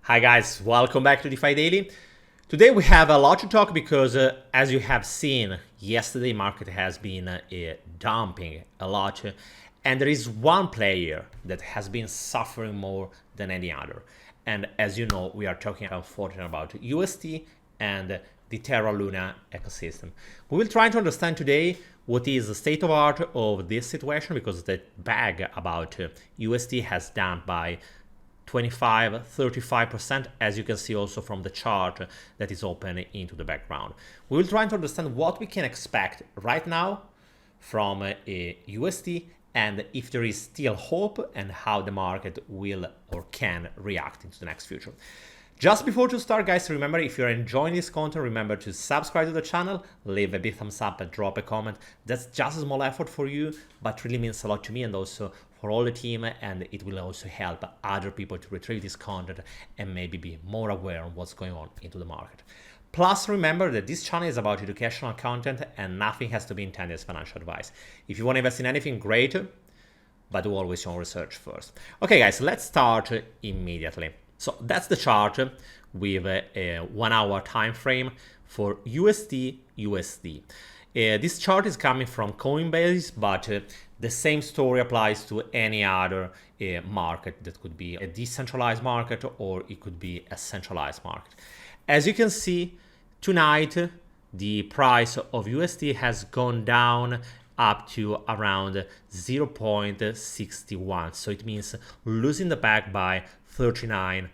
Hi guys, welcome back to DeFi Daily. Today we have a lot to talk because as you have seen, yesterday market has been dumping a lot, and there is one player that has been suffering more than any other. And as you know, we are talking unfortunately about UST and the Terra Luna ecosystem. We will try to understand today what is the state of art of this situation, because the bag about USD has dumped by 25-35%, as you can see also from the chart that is open into the background. We will try to understand what we can expect right now from a USD, and if there is still hope, and how the market will or can react into the next future. Just before to start, guys, remember, if you're enjoying this content, remember to subscribe to the channel, leave a big thumbs up and drop a comment. That's just a small effort for you, but really means a lot to me and also for all the team, and it will also help other people to retrieve this content and maybe be more aware of what's going on into the market. Plus, remember that this channel is about educational content and nothing has to be intended as financial advice. If you want to invest in anything, great, but do always your own research first. Okay, guys, let's start immediately. So that's the chart with a 1 hour time frame for USD. This chart is coming from Coinbase, but the same story applies to any other market. That could be a decentralized market or it could be a centralized market. As you can see, tonight the price of USD has gone down up to around 0.61. So it means losing the bag by 39%,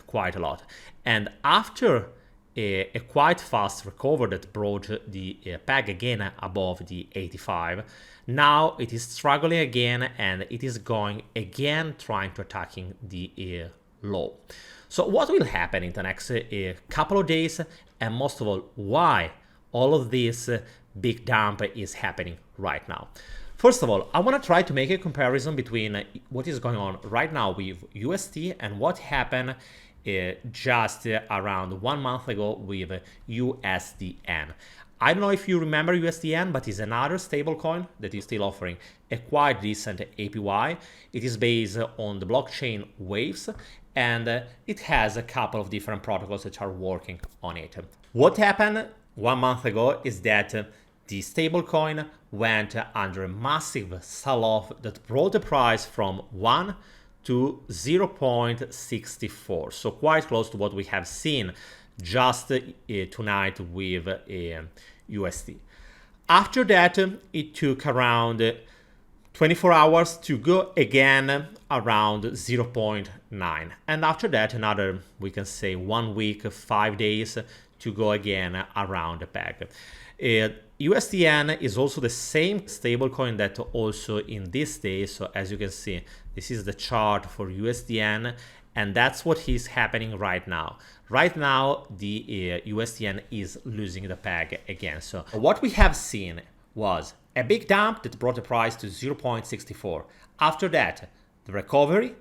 quite a lot. And after a quite fast recovery that brought the peg again above the 85, now it is struggling again and it is going again trying to attacking the low. So what will happen in the next couple of days, and most of all, why all of this big dump is happening right now? First of all, I want to try to make a comparison between what is going on right now with USD and what happened just around 1 month ago with USDN. I don't know if you remember USDN, but it's another stablecoin that is still offering a quite decent APY. It is based on the blockchain Waves, and it has a couple of different protocols that are working on it. What happened 1 month ago is that the stablecoin went under a massive sell-off that brought the price from 1 to 0.64, so quite close to what we have seen just tonight with USD. After that, it took around 24 hours to go again around 0.9, and after that another, we can say 1 week, 5 days to go again around the peg. USDN is also the same stablecoin that also in this day. So as you can see, this is the chart for USDN, and that's what is happening right now. Right now, the USDN is losing the peg again. So what we have seen was a big dump that brought the price to 0.64. After that, the recovery,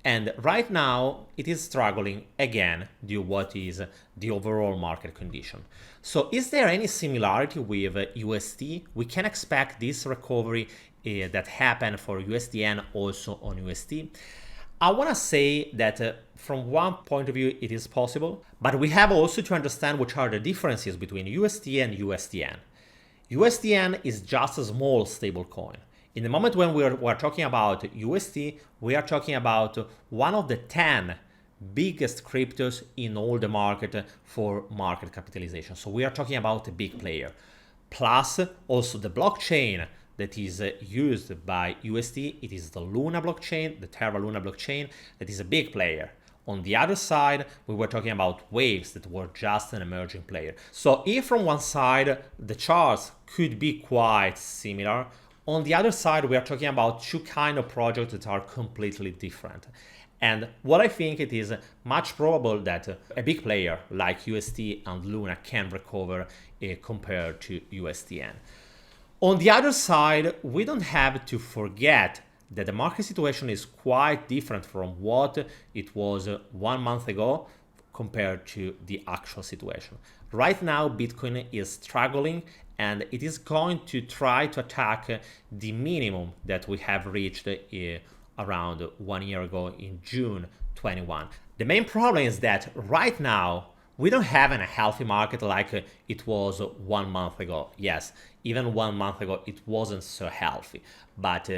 and right now it is struggling again due to what is the overall market condition. So is there any similarity with USD? We can expect this recovery that happened for USDN also on USD. I want to say that from one point of view it is possible, but we have also to understand which are the differences between USD and USDN. USDN is just a small stablecoin. In the moment when we're talking about USD, we are talking about one of the 10 biggest cryptos in all the market for market capitalization. So we are talking about a big player. Plus also the blockchain that is used by USD, it is the Luna blockchain, the Terra Luna blockchain, that is a big player. On the other side, we were talking about Waves that were just an emerging player. So if from one side the charts could be quite similar, on the other side, we are talking about two kind of projects that are completely different. And what I think it is much probable that a big player like USD and Luna can recover compared to USDN. On the other side, we don't have to forget that the market situation is quite different from what it was 1 month ago compared to the actual situation. Right now, Bitcoin is struggling and it is going to try to attack the minimum that we have reached around 1 year ago in June 21. The main problem is that right now, we don't have a healthy market like it was 1 month ago. Yes, even 1 month ago, it wasn't so healthy. But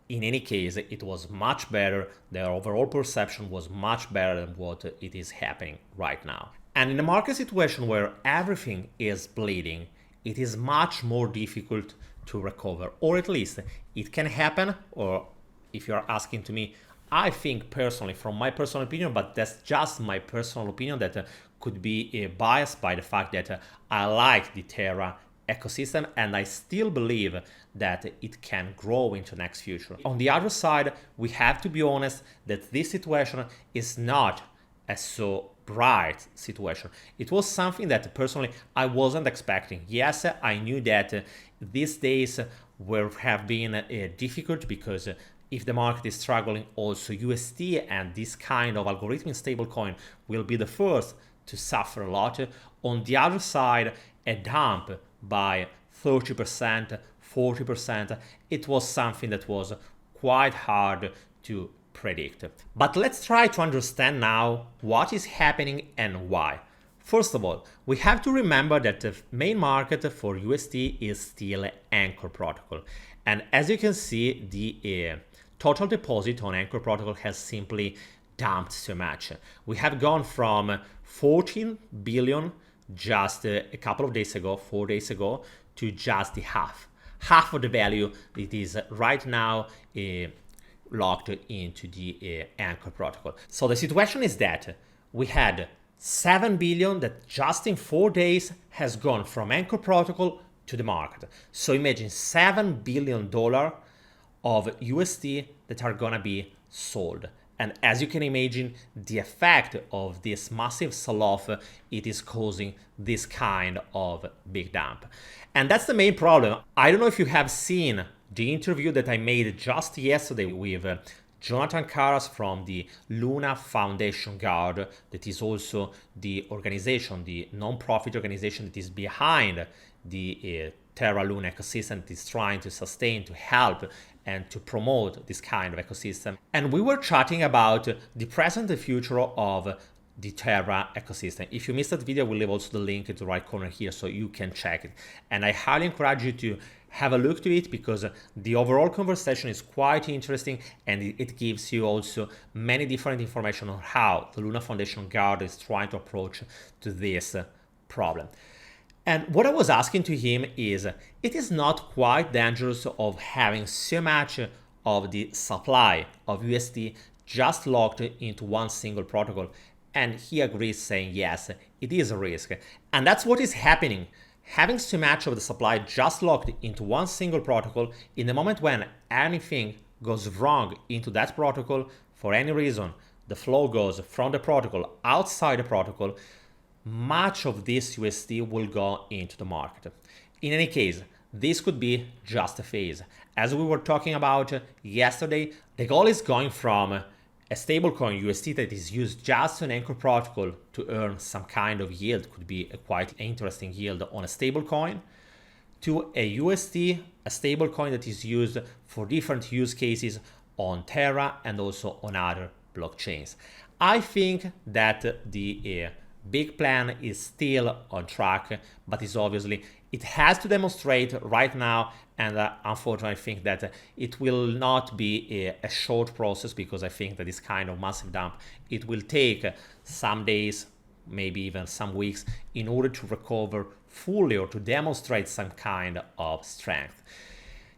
in any case, it was much better. The overall perception was much better than what it is happening right now. And in a market situation where everything is bleeding, it is much more difficult to recover, or at least it can happen. Or if you're asking to me, I think personally, from my personal opinion, but that's just my personal opinion, that could be biased by the fact that I like the Terra ecosystem and I still believe that it can grow into next future. On the other side, we have to be honest that this situation is not a so bright situation. It was something that personally I wasn't expecting. Yes, I knew that these days have been difficult because if the market is struggling, also USD and this kind of algorithmic stablecoin will be the first to suffer a lot. On the other side, a dump by 30%, 40%, it was something that was quite hard to predict. But let's try to understand now what is happening and why. First of all, we have to remember that the main market for USD is still Anchor protocol. And as you can see, the total deposit on Anchor protocol has simply dumped so much. We have gone from 14 billion just a couple of days ago, 4 days ago, to just the half of the value it is right now locked into the Anchor protocol. So the situation is that we had 7 billion that just in 4 days has gone from Anchor protocol to the market. So imagine $7 billion of USD that are gonna be sold. And as you can imagine, the effect of this massive sell-off, it is causing this kind of big dump. And that's the main problem. I don't know if you have seen the interview that I made just yesterday with Jonathan Caras from the Luna Foundation Guard, that is also the organization, the non-profit organization that is behind the Terra Luna ecosystem, that is trying to sustain, to help, and to promote this kind of ecosystem. And we were chatting about the present and future of the Terra ecosystem. If you missed that video, we'll leave also the link in the right corner here so you can check it. And I highly encourage you to have a look to it because the overall conversation is quite interesting and it gives you also many different information on how the Luna Foundation Guard is trying to approach to this problem. And what I was asking to him is, it is not quite dangerous of having so much of the supply of USD just locked into one single protocol. And he agrees saying, yes, it is a risk. And that's what is happening. Having so much of the supply just locked into one single protocol, in the moment when anything goes wrong into that protocol, for any reason, the flow goes from the protocol outside the protocol, much of this USD will go into the market. In any case, this could be just a phase. As we were talking about yesterday, the goal is going from a stablecoin USD that is used just on Anchor protocol to earn some kind of yield, could be a quite interesting yield on a stablecoin, to a USD, a stablecoin that is used for different use cases on Terra and also on other blockchains. I think that the big plan is still on track, but is obviously, it has to demonstrate right now, and unfortunately I think that it will not be a short process, because I think that this kind of massive dump, it will take some days, maybe even some weeks, in order to recover fully or to demonstrate some kind of strength.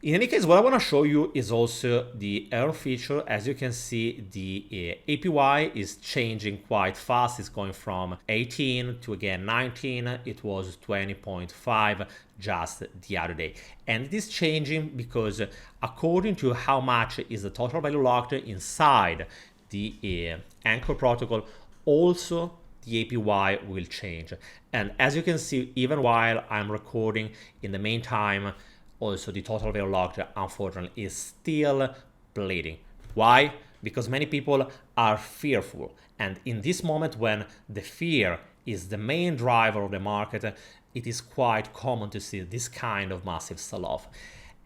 In any case, what I want to show you is also the earn feature. As you can see, the APY is changing quite fast. It's going from 18 to again 19. It was 20.5 just the other day. And it is changing because according to how much is the total value locked inside the Anchor protocol, also the APY will change. And as you can see, even while I'm recording, in the meantime, also the total value locked, unfortunately, is still bleeding. Why? Because many people are fearful. And in this moment, when the fear is the main driver of the market, it is quite common to see this kind of massive sell-off.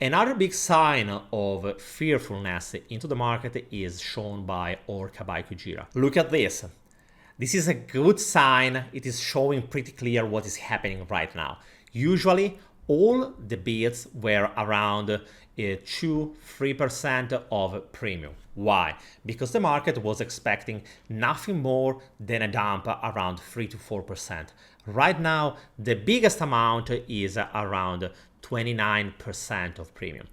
Another big sign of fearfulness into the market is shown by Orca by Kujira. Look at this. This is a good sign. It is showing pretty clear what is happening right now. Usually, all the bids were around 2-3% of premium. Why? Because the market was expecting nothing more than a dump around 3-4%. Right now, the biggest amount is around 29% of premium.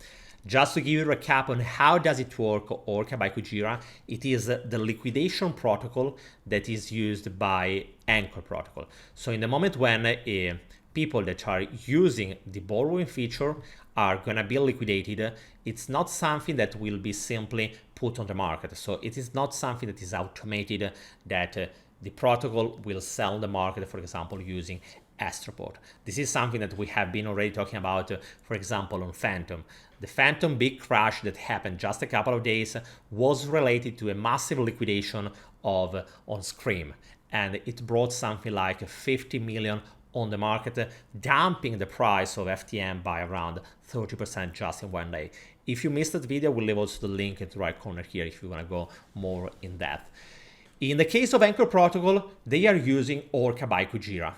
Just to give you a recap on how does it work, Orca by Kujira, it is the liquidation protocol that is used by Anchor protocol. So in the moment when people that are using the borrowing feature are gonna be liquidated, it's not something that will be simply put on the market. So it is not something that is automated, that the protocol will sell on the market, for example, using Astroport. This is something that we have been already talking about, for example, on Phantom. The Phantom big crash that happened just a couple of days was related to a massive liquidation of on Scream, and it brought something like 50 million on the market, dumping the price of FTM by around 30% just in one day. If you missed that video, we'll leave also the link in the right corner here if you want to go more in depth. In the case of Anchor protocol, they are using Orca by Kujira.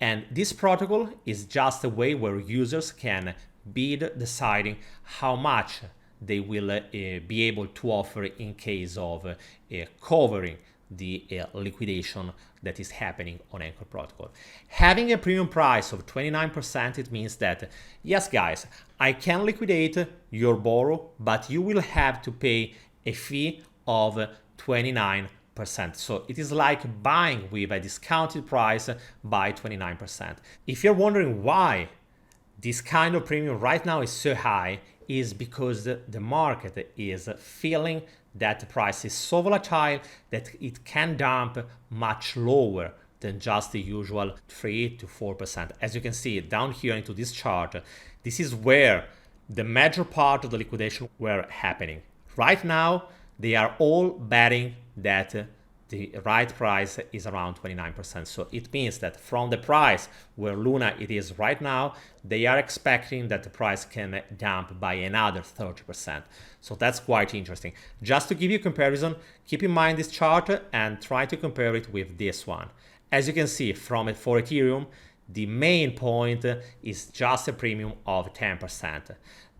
And this protocol is just a way where users can bid deciding how much they will be able to offer in case of covering the liquidation that is happening on Anchor protocol. Having a premium price of 29%, it means that, yes guys, I can liquidate your borrow, but you will have to pay a fee of 29%. So it is like buying with a discounted price by 29%. If you're wondering why this kind of premium right now is so high, is because the market is feeling that the price is so volatile that it can dump much lower than just the usual 3-4%. As you can see down here into this chart, this is where the major part of the liquidation were happening. Right now, they are all betting that the right price is around 29%. So it means that from the price where Luna it is right now, they are expecting that the price can dump by another 30%. So that's quite interesting. Just to give you a comparison, keep in mind this chart and try to compare it with this one. As you can see for Ethereum, the main point is just a premium of 10%.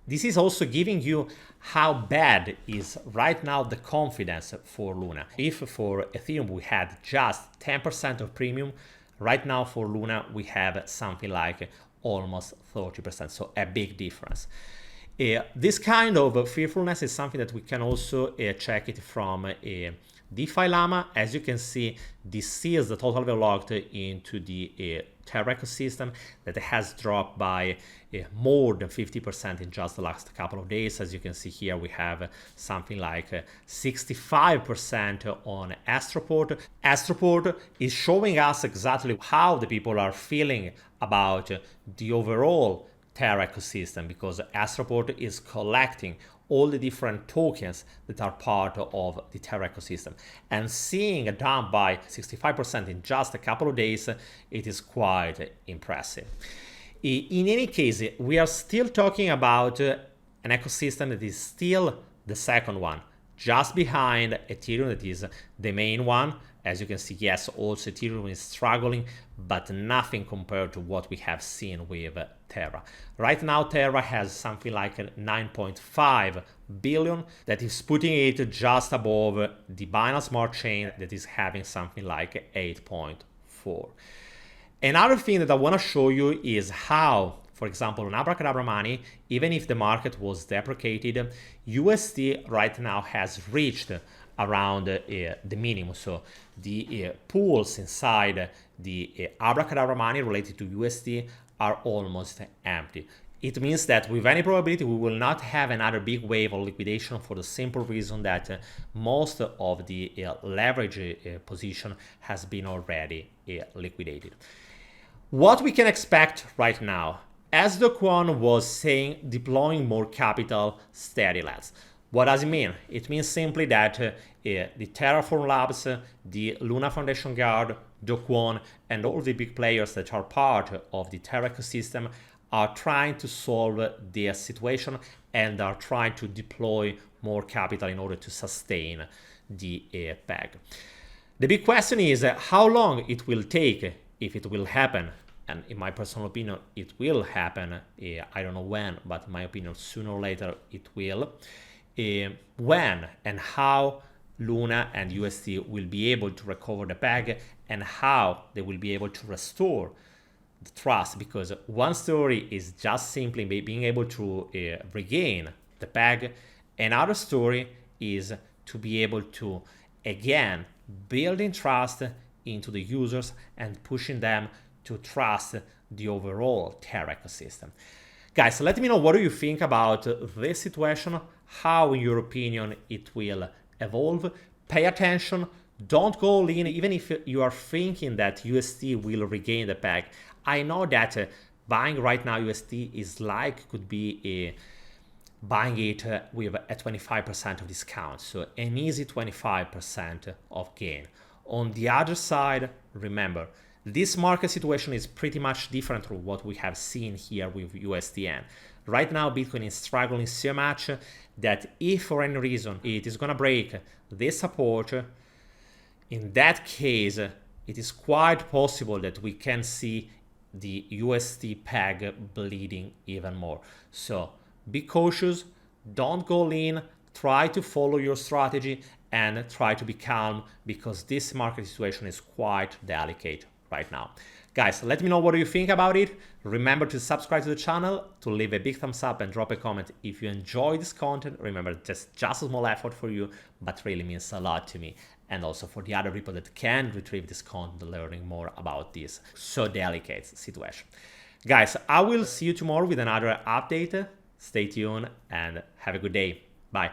This is also giving you how bad is right now the confidence for Luna. If for Ethereum we had just 10% of premium, right now for Luna we have something like almost 30%, so a big difference. This kind of fearfulness is something that we can also check it from DeFi Llama. As you can see, this is the total value locked into the Terra ecosystem that has dropped by more than 50% in just the last couple of days. As you can see here, we have something like 65% on Astroport. Astroport is showing us exactly how the people are feeling about the overall Terra ecosystem, because Astroport is collecting all the different tokens that are part of the Terra ecosystem. And seeing a dump by 65% in just a couple of days, it is quite impressive. In any case, we are still talking about an ecosystem that is still the second one, just behind Ethereum, that is the main one. As you can see, yes, also Ethereum is struggling, but nothing compared to what we have seen with Terra. Right now, Terra has something like 9.5 billion, that is putting it just above the Binance Smart Chain that is having something like 8.4. Another thing that I want to show you is how, for example, on Abracadabra money, even if the market was deprecated, USD right now has reached around the minimum. So the pools inside the Abracadabra money related to USD are almost empty. It means that with any probability we will not have another big wave of liquidation, for the simple reason that most of the leverage position has been already liquidated. What we can expect right now, as the Kwon was saying, deploying more capital steady, lads. What does it mean? It means simply that the Terraform Labs, the Luna Foundation Guard, Do Kwon, and all the big players that are part of the Terra ecosystem are trying to solve their situation and are trying to deploy more capital in order to sustain the peg. The big question is how long it will take, if it will happen. And in my personal opinion, it will happen. I don't know when, but in my opinion, sooner or later it will. When and how Luna and USD will be able to recover the peg, and how they will be able to restore the trust, because one story is just simply being able to regain the peg. Another story is to be able to, again, building trust into the users and pushing them to trust the overall Terra ecosystem. Guys, let me know what do you think about this situation, how in your opinion it will evolve. Pay attention, don't go all in, even if you are thinking that USD will regain the peg. I know that buying right now USD is could be buying it with a 25% of discount, so an easy 25% of gain. On the other side, remember, this market situation is pretty much different from what we have seen here with USDN. Right now, Bitcoin is struggling so much that if for any reason it is gonna break this support, in that case, it is quite possible that we can see the USD peg bleeding even more. So be cautious, don't go lean, try to follow your strategy and try to be calm, because this market situation is quite delicate right now. Guys, let me know what you think about it. Remember to subscribe to the channel, to leave a big thumbs up and drop a comment if you enjoy this content. Remember, just a small effort for you, but really means a lot to me. And also for the other people that can retrieve this content, learning more about this so delicate situation. Guys, I will see you tomorrow with another update. Stay tuned and have a good day. Bye.